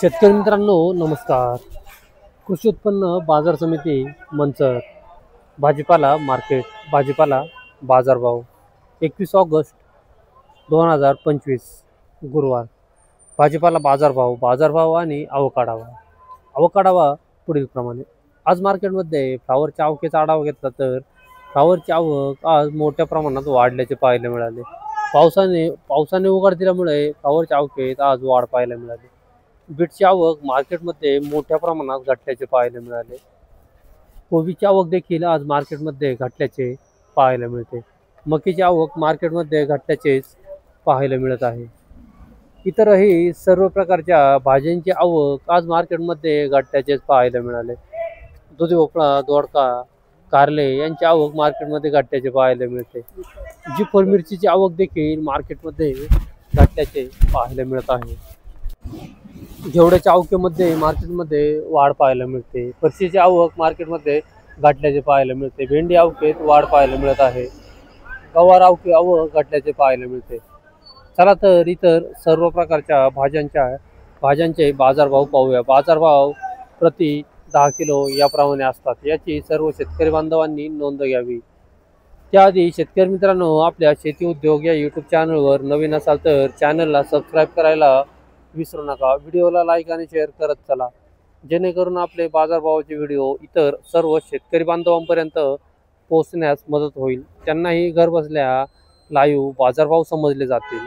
शेतकरी मित्रांनो नमस्कार. कृषी उत्पन्न बाजार समिती मंचर भाजीपाला मार्केट भाजीपाला बाजारभाव 21 ऑगस्ट 2025 गुरुवार. भाजीपाला बाजारभाव आणि आवकाडावा पुढील प्रमाणे. आज मार्केटमध्ये फ्लावरच्या आवकेचा आढावा घेतला तर फ्लावरची आवक आज मोठ्या प्रमाणात वाढल्याचे पाहायला मिळाले. पावसाने उघड दिल्यामुळे फ्लावरच्या आवकेत आज वाढ पाहायला मिळाली. बीटची आवक मार्केटमध्ये मोठ्या प्रमाणात घटल्याचे पाहायला मिळाले. कोबीची आवक देखील आज मार्केटमध्ये घटल्याचे पाहायला मिळते. मकीची आवक मार्केटमध्ये घटल्याचेच पाहायला मिळत आहे. इतरही सर्व प्रकारच्या भाज्यांची आवक आज मार्केटमध्ये घटल्याचेच पाहायला मिळाले. दुधी भोपळा, दोडका, कारले यांची आवक मार्केटमध्ये घटल्याचे पाहायला मिळते. जी मिरचीची आवक देखील मार्केटमध्ये घटल्याचे पाहायला मिळत आहे. घेवड्याच्या आवकेमध्ये मार्केटमध्ये वाढ पाहायला मिळते. फरशीची आवक मार्केटमध्ये घटल्याचे पाहायला मिळते. भेंडी आवकेत वाढ पाहायला मिळत आहे. गवार आवक घटल्याचे पाहायला मिळते. चला तर इतर सर्व प्रकारच्या भाज्यांचे बाजारभाव पाहूया. बाजारभाव प्रति 10 किलो याप्रमाणे असतात. याची सर्व शेतकरी बांधवांनी नोंद घ्यावी. त्याआधी शेतकरी मित्रांनो, आपल्या शेती उद्योग या यूट्यूब चॅनलवर नवीन असाल तर चॅनलला सबस्क्राईब करायला विसरू नका. व्हिडिओला लाईक आणि शेअर करत चला, जेणेकरून आपले बाजारभावाचे व्हिडिओ इतर सर्व शेतकरी बांधवांपर्यंत पोहोचण्यास मदत होईल. त्यांनाही घर बसल्या लाईव्ह बाजारभाव समजले जातील.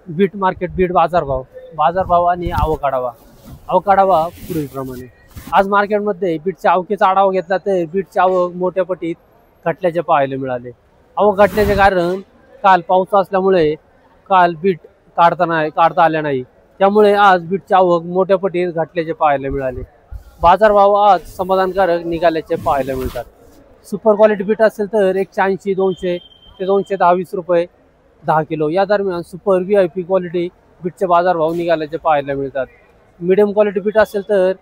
बीट मार्केट, बीट बाजारभाव आणि आवकाडावा पुढील प्रमाणे. आज मार्केटमध्ये बीटच्या आवकेचा आढावा घेतला तर बीटची आवक मोठ्या पटीत घटल्याचे पाहायला मिळाले. आवक घटल्याचे कारण काल पाऊस असल्यामुळे काल बीट काढता आल्या नाही. त्यामुळे आज बीटची आवक मोठ्या पटीत घटल्याचे पाहायला मिळाले. बाजारभाव आज समाधानकारक निघाल्याचे पाहायला मिळतात. सुपर क्वालिटी बीट असेल तर 180, 200 ते 210-20 रुपये 10 किलो या दरम्यान सुपर VIP क्वालिटी बीटचे बाजारभाव निघाल्याचे पाहायला मिळतात. मिडियम क्वालिटी बीट असेल तर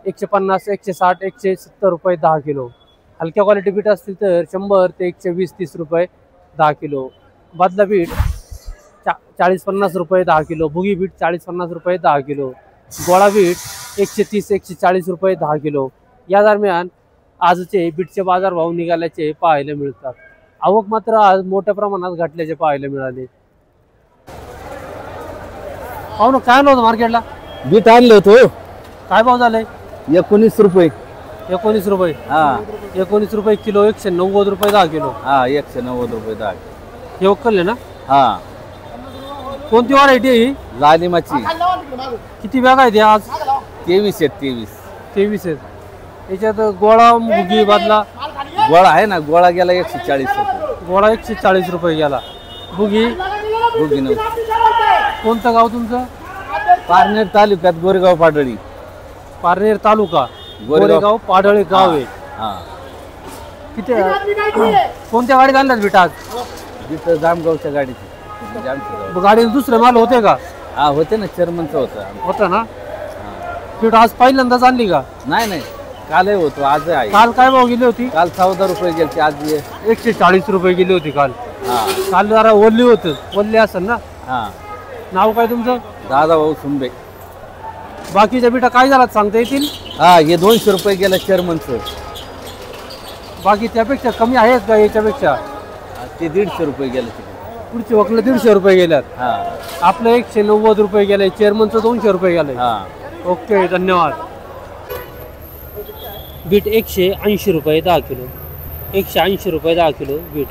150, 160, 170 रुपये 10 किलो. हलक्या क्वालिटी बीट असतील तर 100 ते 120-30 रुपये 10 किलो. बदला बीट 40-50 रुपये 10 किलो. भुगी बीट 40-50 रुपये 10 किलो. गोळा बीट 130-140 रुपये 10 किलो या दरम्यान आजचे बीटचे बाजारभाव निघाल्याचे पाहायला मिळतात. आवक मात्र आज मोठ्या प्रमाणात घटल्याचे पाहायला मिळाले. हो ना, काय नव्हतं मार्केटला बीट आणलं होतं. काय भाव झाले? 19 रुपये. 19 रुपये. हा, 19 रुपये किलो. 190 रुपये 10 किलो. हा, 190 रुपये 10. हे उकलले ना? हा. कोणती व्हरायटी आहे ही? लालिमाची. किती बॅग आहेत आज? 23 आहेत. 23 आहेत. याच्यात गोळा, मुगी, बदला. गोळा आहे ना, गोळा गेला 140 रुपये. गोळा 140 रुपये गेला. बुगी नव्हती. कोणतं गाव तुमचं? पारनेर तालुक्यात गोरेगाव पाडळी. पारनेर तालुका गोरेगाव पाडळी गाव आहे. हा. किती कोणत्या गाडीत आणल्यात बीट आज? तिथं जामगावच्या गाडीची. गाडीत दुसरे माल होते का? हा, होते ना. चर्मनचं होतं ना. बीट आज पहिल्यांदाच आणली का? नाही, कालही होतो, आज आहे. काल काय भाव गेली होती? काल 14 रुपये गेली. आज 140 रुपये गेली होती काल. हा. काल जरा ओल्ली असेल ना. हा. नाव काय तुमचं? दादाभाऊ सुंबे. बाकीच्या बीटा काय झाला सांगता येतील? हा, हे 200 रुपये गेलं चर्मनचं. बाकी त्यापेक्षा कमी आहेत का याच्यापेक्षा? ते 150 रुपये गेलं. पुढची वकलं 150 रुपये गेल्यात. हा. आपलं 190 रुपये गेले. चेअरमनचं 200 रुपये गेले. हा. ओके, धन्यवाद. बीट 180 रुपये 10 किलो. 180 रुपये 10 किलो बीट.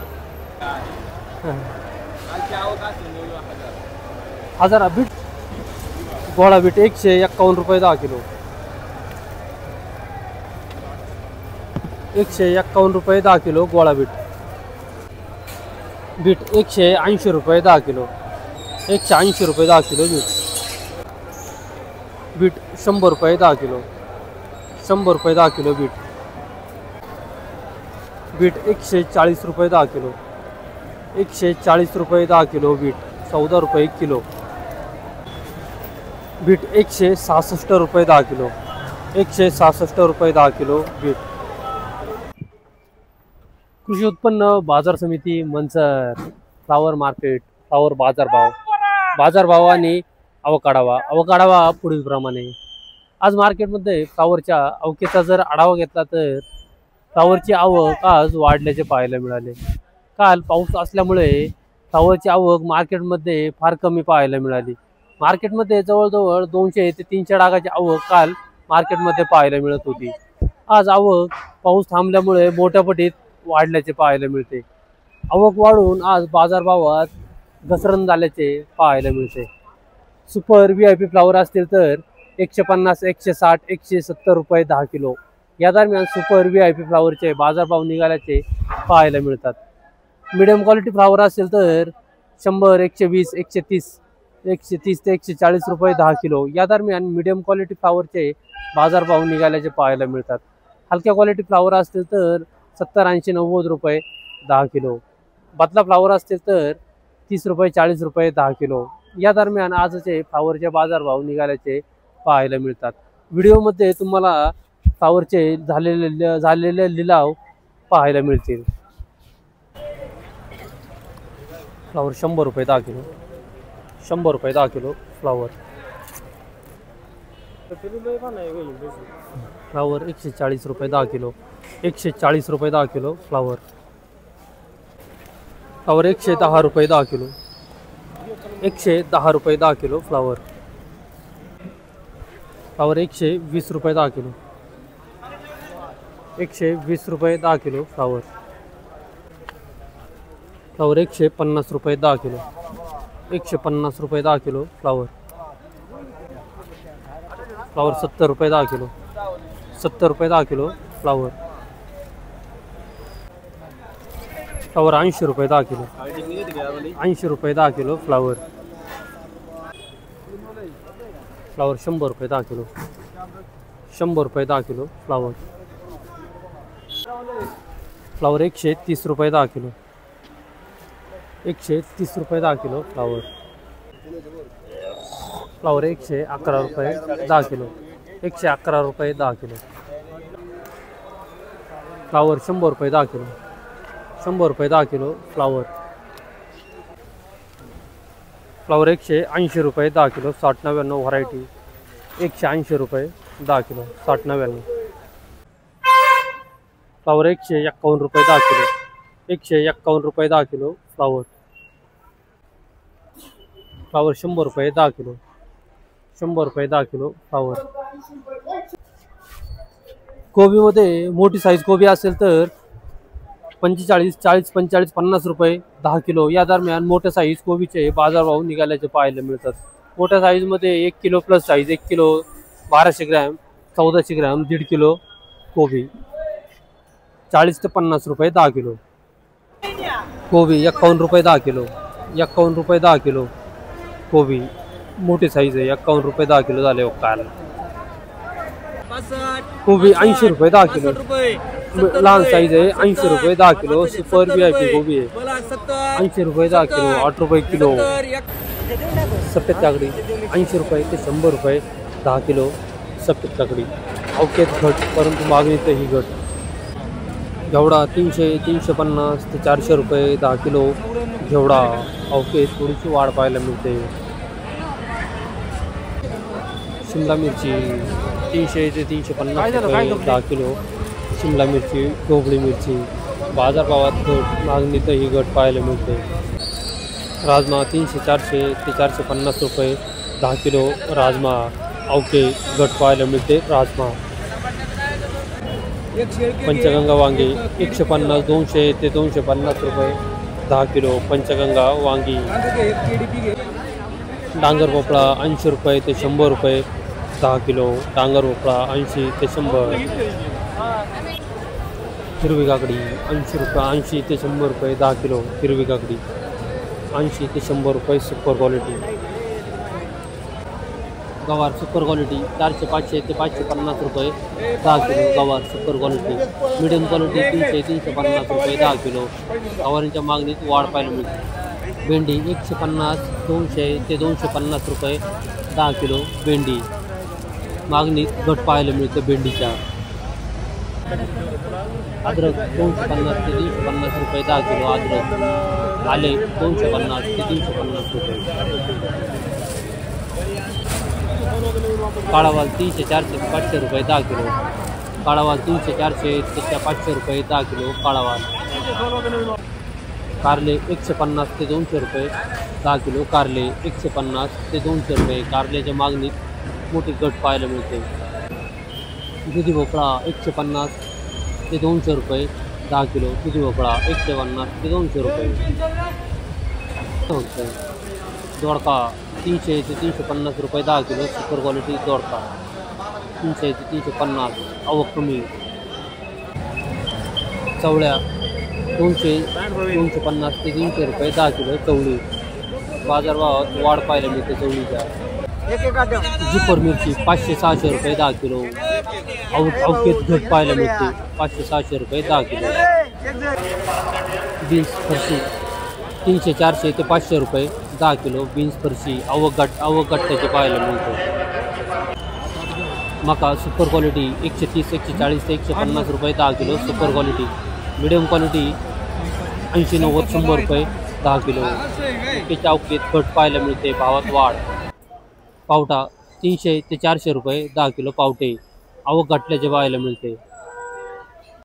हजार बीट. गोळा बीट 151 रुपये 10 किलो. 151 रुपये 10 किलो गोळा बीट. बीट 180 रुपये 10 किलो. 180 रुपये 10 किलो बीट. बीट 100 रुपये 10 किलो. 100 रुपये 10 किलो बीट. बीट 140 रुपये 10 किलो. 140 रुपये 10 किलो बीट. 14 रुपये किलो. बीट 166 रुपये 10 किलो. 166 रुपये 10 किलो बीट. कृषी उत्पन्न बाजार समिती मंचर फ्लावर मार्केट, फ्लावर बाजारभाव आणि अवकाढावा पुढीलप्रमाणे. आज मार्केटमध्ये फ्लावरच्या आवकेचा जर आढावा घेतला तर फ्लावरची आवक आज वाढल्याचे पाहायला मिळाले. काल पाऊस असल्यामुळे फ्लावरची आवक मार्केटमध्ये फार कमी पाहायला मिळाली. मार्केटमध्ये जवळजवळ 200 ते 300 डागाची आवक काल मार्केटमध्ये पाहायला मिळत होती. आज आवक पाऊस थांबल्यामुळे मोठ्या पटीत वाढल्याचे पाहायला मिळते. आवक वाढून आज बाजारभावात घसरण झाल्याचे पाहायला मिळते. सुपर VIP फ्लावर असतील तर 150, 160, 170 रुपये 10 किलो या दरम्यान सुपर VIP फ्लावरचे बाजारभाव निघाल्याचे पाहायला मिळतात. मीडियम क्वालिटी फ्लावर असेल तर 100, 120, 130 ते 140 रुपये 10 किलो या दरम्यान मीडियम क्वालिटी फ्लावरचे बाजारभाव निघाल्याचे पाहायला मिळतात. हलक्या क्वालिटी फ्लावर असतील तर 70, 80, 90 रुपये 10 किलो. बदला फ्लावर असतील तर 30 रुपये 40 रुपये 10 किलो या दरम्यान आजचे फ्लावरचे बाजारभाव निघाल्याचे पाहायला मिळतात. व्हिडिओमध्ये तुम्हाला फ्लावरचे झालेले लिलाव पाहायला मिळतील. फ्लावर 100 रुपये 10 किलो, 100 रुपये 10 किलो फ्लावर. फ्लावर 140 रुपये 10 किलो, 140 रुपये 10 किलो फ्लावर. फ्लावर 110 रुपये 10 किलो, 110 रुपये 10 किलो फ्लावर. फ्लावर 120 रुपये 10 किलो, 120 रुपये 10 किलो फ्लावर. फ्लावर 150 रुपये 10 किलो, 150 रुपये 10 किलो फ्लावर. फ्लावर 70 रुपये 10 किलो, 70 रुपये 10 किलो फ्लावर. फ्लावर 80 रुपये 10 किलो, 80 रुपये 10 किलो फ्लावर. फ्लावर 100 रुपये 10 किलो, 100 रुपये 10 किलो फ्लावर. फ्लावर 130 रुपये 10 किलो, 130 रुपये 10 किलो फ्लावर. फ्लावर 111 रुपये 10 किलो, 111 रुपये 10 किलो. फ्लावर 100 रुपये 10 किलो, 100 रुपये 10 किलो फ्लावर. फ्लावर 180 रुपये 10 किलो, 60-99 व्हरायटी 180 रुपये 10 किलो, 60-99. फ्लावर 151 रुपये 10 किलो, 151 रुपये 10 किलो फ्लावर. फ्लावर 100 रुपये 10 किलो, 100 रुपये 10 किलो फ्लावर. कोबीमध्ये मोठी साईज कोबी असेल तर 45, 40, 45, 50 रुपये 10 किलो या दरम्यान मोठ्या साईज कोबीचे बाजारभाव निघाल्याचे पाहायला मिळतात. मोठ्या साईजमध्ये 1 kilo plus size 1 kilo 1200 gram, 1400 gram, 1.5 kilo कोबी 40 ते 50 रुपये 10 किलो. कोबी 51 रुपये 10 किलो, 51 रुपये 10 किलो कोबी. मोठी साईज आहे 51 रुपये 10 किलो झाले काल. कोबी 80 रुपये 10 किलो, लहान साईज आहे 80 रुपये 10 किलो. सुपर VIP कोबी आहे 80 रुपये 10 किलो, 8 रुपये किलो. सफेद काकडी 80 रुपये ते 100 रुपये 10 किलो सफेद काकडी. अवकेत घट परंतु मागणीत ही घट. घेवडा 300, 350 ते 400 रुपये 10 किलो घेवडा. अवकेत थोडीशी वाढ पाहायला मिळते. शिमला मिरची 300 ते 350 रुपये 10 किलो शिमला मिरची. ढोबळी मिरची बाजारभावात घट, मागणीतही घट पाहायला मिळते. राजमा 300, 400 ते 450 रुपये 10 किलो राजमा. अवके घट पाहायला मिळते राजमा. पंचगंगा वांगी 150, 200 ते 250 रुपये 10 किलो पंचगंगा वांगी. डांगर भोपळा 80 रुपये ते 100 रुपये 10 किलो डांगर भोपळा 80 ते 100. हिरवी काकडी 80 रुपये, 80 ते 100 रुपये 10 किलो हिरवी काकडी. 80 ते 100 रुपये सुपर क्वालिटी. गवार सुपर क्वालिटी 400, 500 ते 550 रुपये 10 किलो गवार सुपर क्वालिटी. मिडियम क्वालिटी 300, 350 रुपये 10 किलो. गवारींच्या मागणीत वाढ पाहायला मिळते. भेंडी 150, 200 ते 250 रुपये 10 किलो भेंडी. मागणीत घट पाहायला मिळते भेंडीच्या. अद्रक 250 ते 350 रुपये 10 किलो अद्रक. आले 250 ते 350 रुपये. काळा वाल 300 400 ते 500 रुपये 10 किलो. काळा वाल 300 400 ते 500 रुपये 10 किलो काळा वाल. कारले 150 ते 200 रुपये 10 किलो. कारले 150 ते 200 रुपये. कारल्याच्या मागणीत मोठी घट पाहायला मिळते. दुधी भोपळा 150 ते 200 रुपये 10 किलो. दुधी भोपळा 150 ते 200 रुपये. दोडका 300 ते 350 रुपये 10 किलो. सुपर क्वालिटी दोडका 300 ते 350. आवक कमी. चवळ्या 250 ते 300 रुपये 10 किलो. चवळी बाजारभावात वाढ पाहायला मिळते चवळीच्या. जिपर मिरची 500-600 रुपये 10 किलो. अवकेत घट पाहायला मिळते 500-600 रुपये 10 किलो. बीन्स फरशी 300-400 ते 500 रुपये 10 किलो. बीन्स फरशी आवक गट्ट्याचे पाहायला मिळते. मका सुपर क्वालिटी 130, 140 ते 150 रुपये 10 kilo. Super quality. Medium quality 80-90, 100 रुपये 10 किलो. त्याच्या अवकेत घट पाहायला मिळते, भावात वाढ. पावटा 300 ते 400 रुपये 10 किलो. पावटे आवक घटल्याचे पाहायला मिळते.